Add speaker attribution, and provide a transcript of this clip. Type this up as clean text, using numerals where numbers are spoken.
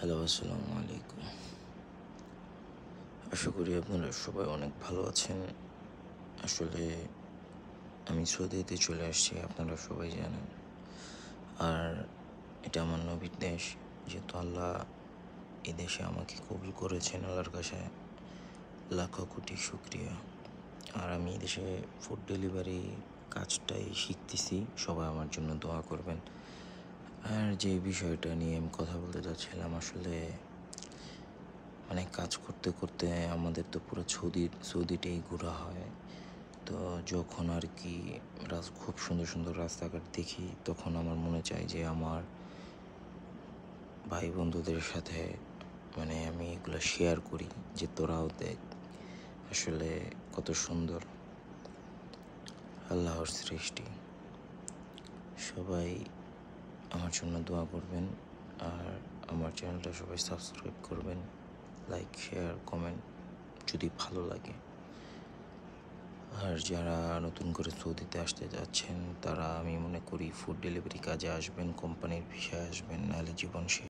Speaker 1: Hello, আসসালামু আলাইকুম। আশা করি আপনারা সবাই অনেক ভালো আছেন। আসলে আমি সৌদিতে চলে আসছি, আপনারা সবাই জানেন। আর এটা আমার নবীর দেশ। যেহেতু আল্লাহ এই দেশে আমাকে কবুল করেছেন, আল্লাহর কাছে লাখো কোটি শুকরিয়া। আর আমি এই দেশে ফুড ডেলিভারি কাজটাই শিখতেছি। সবাই আমার জন্য দোয়া করবেন। আর যে বিষয়টা নিয়ে আমি কথা বলতে চাচ্ছিলাম, আসলে মানে কাজ করতে করতে আমাদের তো পুরো সৌদিটাই ঘোরা হয়। তো যখন আর কি খুব সুন্দর সুন্দর রাস্তাঘাট দেখি, তখন আমার মনে চায় যে আমার ভাই বন্ধুদের সাথে মানে আমি এগুলো শেয়ার করি, যে তোরাও দেখ আসলে কত সুন্দর আল্লাহর সৃষ্টি। সবাই আমার জন্য দোয়া করবেন। আর আমার চ্যানেলটা সবাই সাবস্ক্রাইব করবেন, লাইক শেয়ার কমেন্ট যদি ভালো লাগে। আর যারা নতুন করে সৌদিতে আসতে যাচ্ছেন, তারা আমি মনে করি ফুড ডেলিভারি কাজে আসবেন, কোম্পানির ভিসায় আসবেন, নাহলে জীবন শেষ।